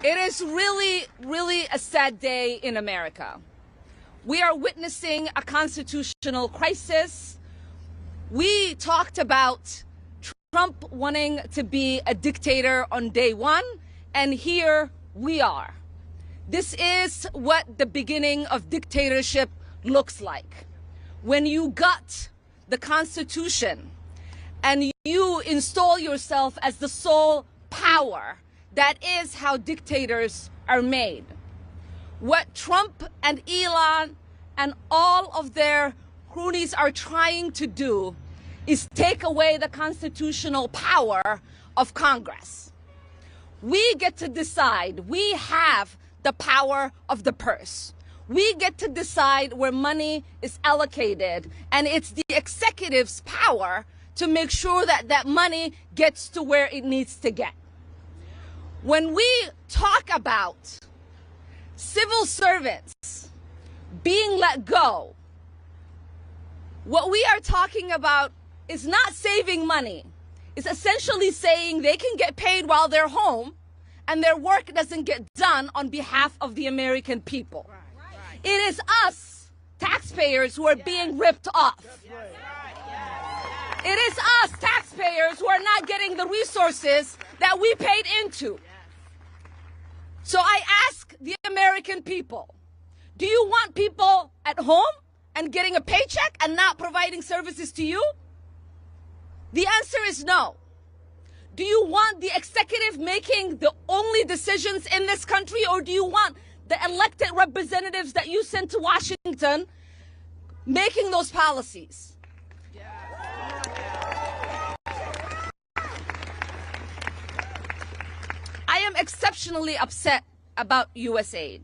It is really, really a sad day in America. We are witnessing a constitutional crisis. We talked about Trump wanting to be a dictator on day one, and here we are. This is what the beginning of dictatorship looks like. When you gut the Constitution and you install yourself as the sole power, that is how dictators are made. What Trump and Elon and all of their cronies are trying to do is take away the constitutional power of Congress. We get to decide. We have the power of the purse. We get to decide where money is allocated, and it's the executive's power to make sure that that money gets to where it needs to get. When we talk about civil servants being let go, what we are talking about is not saving money. It's essentially saying they can get paid while they're home and their work doesn't get done on behalf of the American people. It is us, taxpayers, who are being ripped off. It is us, taxpayers, who are not getting the resources that we paid into. So I ask the American people, do you want people at home and getting a paycheck and not providing services to you? The answer is no. Do you want the executive making the only decisions in this country, or do you want the elected representatives that you sent to Washington making those policies? I am exceptionally upset about USAID.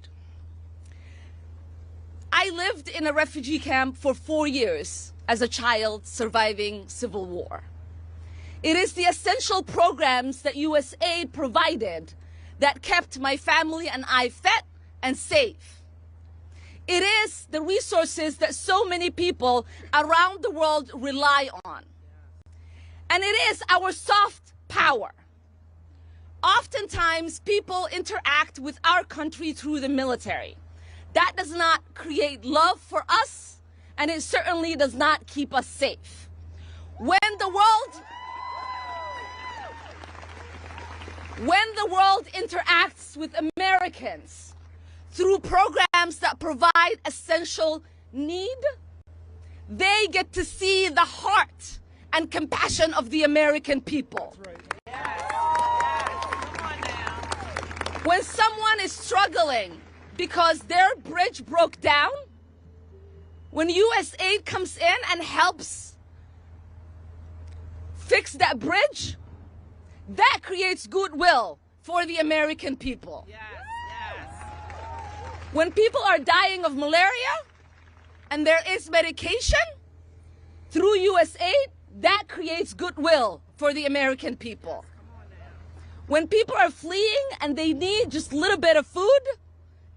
I lived in a refugee camp for 4 years as a child surviving civil war. It is the essential programs that USAID provided that kept my family and I fed and safe. It is the resources that so many people around the world rely on. And it is our soft power. Oftentimes, people interact with our country through the military. That does not create love for us, and it certainly does not keep us safe. When the world interacts with Americans through programs that provide essential need, they get to see the heart and compassion of the American people. When someone is struggling because their bridge broke down, when USAID comes in and helps fix that bridge, that creates goodwill for the American people. Yes, yes. When people are dying of malaria and there is medication through USAID, that creates goodwill for the American people. When people are fleeing and they need just a little bit of food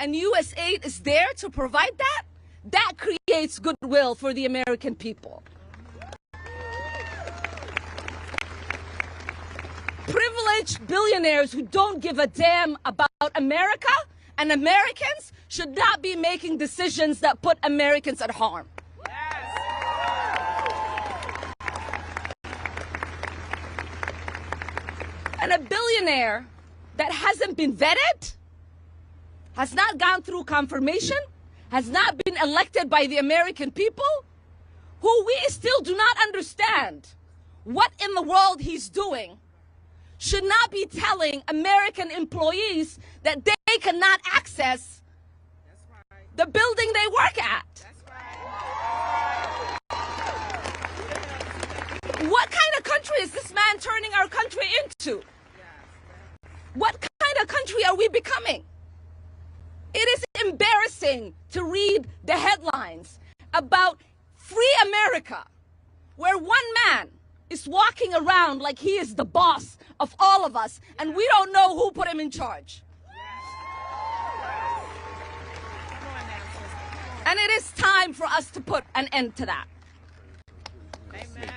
and USAID is there to provide that, that creates goodwill for the American people. Privileged billionaires who don't give a damn about America and Americans should not be making decisions that put Americans at harm. And a billionaire that hasn't been vetted, has not gone through confirmation, has not been elected by the American people, who we still do not understand what in the world he's doing, should not be telling American employees that they cannot access the building they work at. What kind of country is this man turning our country into? What kind of country are we becoming? It is embarrassing to read the headlines about free America, where one man is walking around like he is the boss of all of us, and we don't know who put him in charge. And it is time for us to put an end to that. Amen.